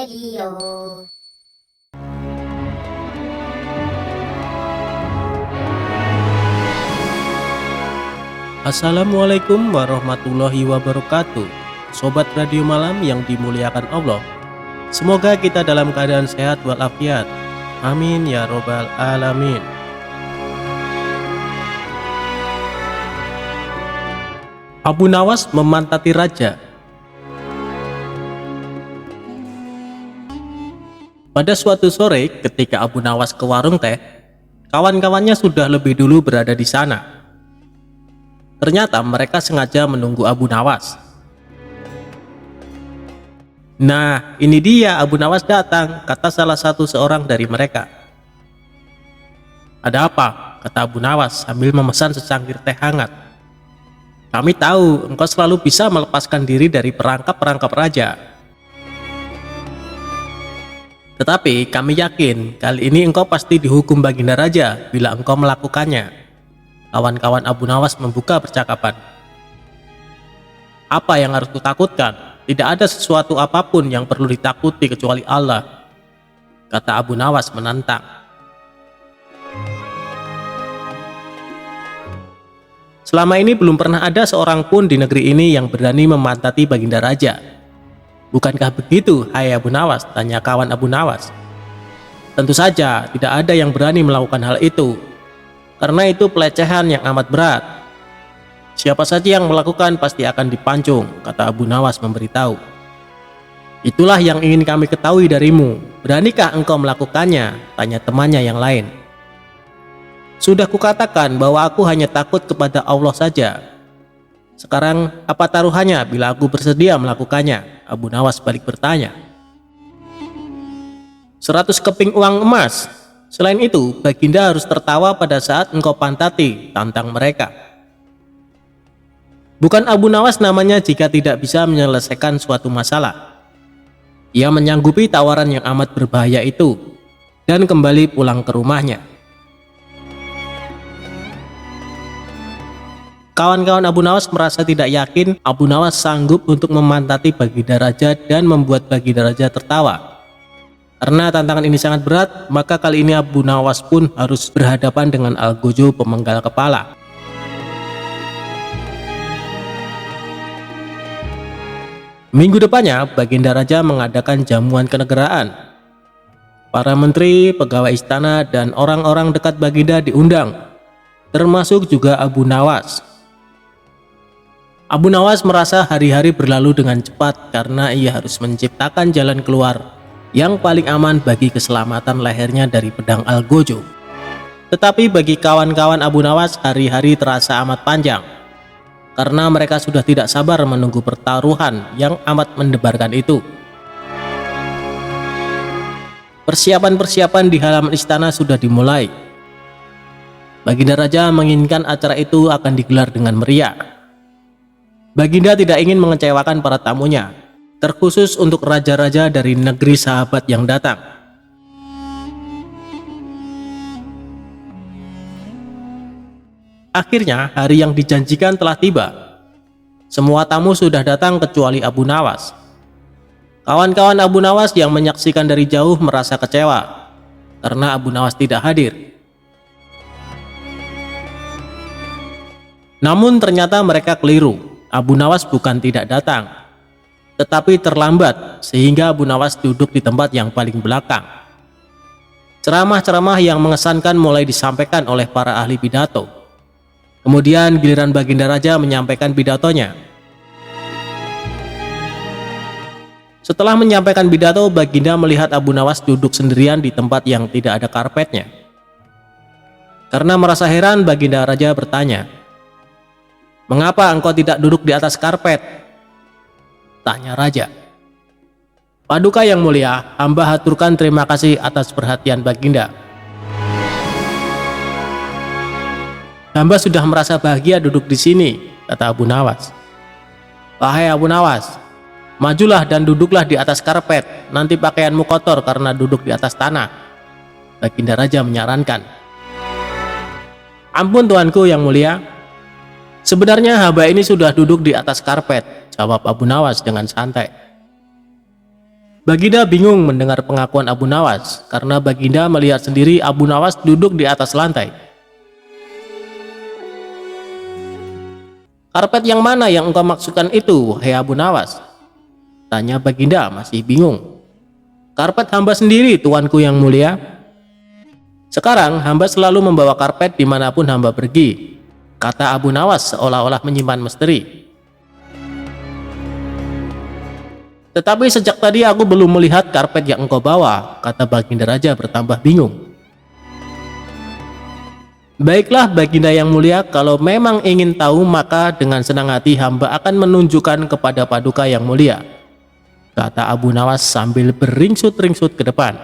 Radio. Assalamualaikum warahmatullahi wabarakatuh. Sobat Radio Malam yang dimuliakan Allah, semoga kita dalam keadaan sehat walafiat. Amin ya robbal alamin. Abu Nawas memantati raja. Pada suatu sore ketika Abu Nawas ke warung teh, kawan-kawannya sudah lebih dulu berada di sana. Ternyata mereka sengaja menunggu Abu Nawas. Nah, ini dia Abu Nawas datang, kata salah satu seorang dari mereka. Ada apa? Kata Abu Nawas sambil memesan secangkir teh hangat. Kami tahu engkau selalu bisa melepaskan diri dari perangkap-perangkap raja. Tetapi kami yakin kali ini engkau pasti dihukum Baginda Raja bila engkau melakukannya. Kawan-kawan Abu Nawas membuka percakapan. Apa yang harus kutakutkan? Tidak ada sesuatu apapun yang perlu ditakuti kecuali Allah, kata Abu Nawas menantang. Selama ini belum pernah ada seorang pun di negeri ini yang berani memantati Baginda Raja. Bukankah begitu, hai Abu Nawas? Tanya kawan Abu Nawas. Tentu saja tidak ada yang berani melakukan hal itu, karena itu pelecehan yang amat berat. Siapa saja yang melakukan pasti akan dipancung, kata Abu Nawas memberitahu. Itulah yang ingin kami ketahui darimu. Beranikah engkau melakukannya? Tanya temannya yang lain. Sudah kukatakan bahwa aku hanya takut kepada Allah saja. Sekarang apa taruhannya bila aku bersedia melakukannya? Abu Nawas balik bertanya. 100 keping uang emas. Selain itu, Baginda harus tertawa pada saat engkau pantati, tantang mereka. Bukan Abu Nawas namanya jika tidak bisa menyelesaikan suatu masalah. Ia menyanggupi tawaran yang amat berbahaya itu dan kembali pulang ke rumahnya. Kawan-kawan Abu Nawas merasa tidak yakin Abu Nawas sanggup untuk memantati Baginda Raja dan membuat Baginda Raja tertawa. Karena tantangan ini sangat berat, maka kali ini Abu Nawas pun harus berhadapan dengan Algojo pemenggal kepala. Minggu depannya, Baginda Raja mengadakan jamuan kenegaraan. Para menteri, pegawai istana, dan orang-orang dekat Baginda diundang, termasuk juga Abu Nawas. Abu Nawas merasa hari-hari berlalu dengan cepat karena ia harus menciptakan jalan keluar yang paling aman bagi keselamatan lehernya dari pedang Algojo. Tetapi bagi kawan-kawan Abu Nawas, hari-hari terasa amat panjang karena mereka sudah tidak sabar menunggu pertaruhan yang amat mendebarkan itu. Persiapan-persiapan di halaman istana sudah dimulai. Baginda Raja menginginkan acara itu akan digelar dengan meriah. Baginda tidak ingin mengecewakan para tamunya, terkhusus untuk raja-raja dari negeri sahabat yang datang. Akhirnya hari yang dijanjikan telah tiba. Semua tamu sudah datang kecuali Abu Nawas. Kawan-kawan Abu Nawas yang menyaksikan dari jauh merasa kecewa karena Abu Nawas tidak hadir. Namun ternyata mereka keliru. Abu Nawas bukan tidak datang, tetapi terlambat sehingga Abu Nawas duduk di tempat yang paling belakang. Ceramah-ceramah yang mengesankan mulai disampaikan oleh para ahli pidato. Kemudian giliran Baginda Raja menyampaikan pidatonya. Setelah menyampaikan pidato, Baginda melihat Abu Nawas duduk sendirian di tempat yang tidak ada karpetnya. Karena merasa heran, Baginda Raja bertanya, "Mengapa engkau tidak duduk di atas karpet?" Tanya Raja. "Paduka yang mulia, hamba haturkan terima kasih atas perhatian Baginda. Hamba sudah merasa bahagia duduk di sini," kata Abu Nawas. "Wahai Abu Nawas, majulah dan duduklah di atas karpet, nanti pakaianmu kotor karena duduk di atas tanah," Baginda Raja menyarankan. "Ampun tuanku yang mulia, sebenarnya hamba ini sudah duduk di atas karpet," jawab Abu Nawas dengan santai. Baginda bingung mendengar pengakuan Abu Nawas karena Baginda melihat sendiri Abu Nawas duduk di atas lantai. "Karpet yang mana yang engkau maksudkan itu, hai Abu Nawas?" tanya Baginda masih bingung. "Karpet hamba sendiri, tuanku yang mulia. Sekarang hamba selalu membawa karpet dimanapun hamba pergi," kata Abu Nawas seolah-olah menyimpan misteri. "Tetapi sejak tadi aku belum melihat karpet yang engkau bawa," kata Baginda Raja bertambah bingung. "Baiklah Baginda yang mulia, kalau memang ingin tahu maka dengan senang hati hamba akan menunjukkan kepada Paduka yang mulia," kata Abu Nawas sambil beringsut-ringsut ke depan.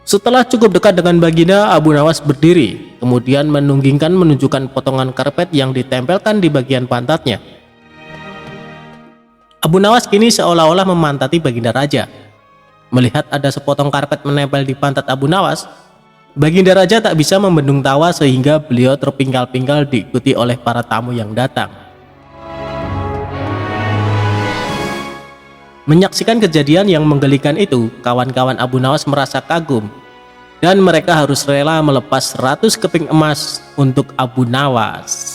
Setelah cukup dekat dengan Baginda, Abu Nawas berdiri, kemudian menunjukkan potongan karpet yang ditempelkan di bagian pantatnya. Abu Nawas kini seolah-olah memantati Baginda Raja. Melihat ada sepotong karpet menempel di pantat Abu Nawas, Baginda Raja tak bisa membendung tawa sehingga beliau terpingkal-pingkal diikuti oleh para tamu yang datang. Menyaksikan kejadian yang menggelikan itu, kawan-kawan Abu Nawas merasa kagum dan mereka harus rela melepas 100 keping emas untuk Abu Nawas.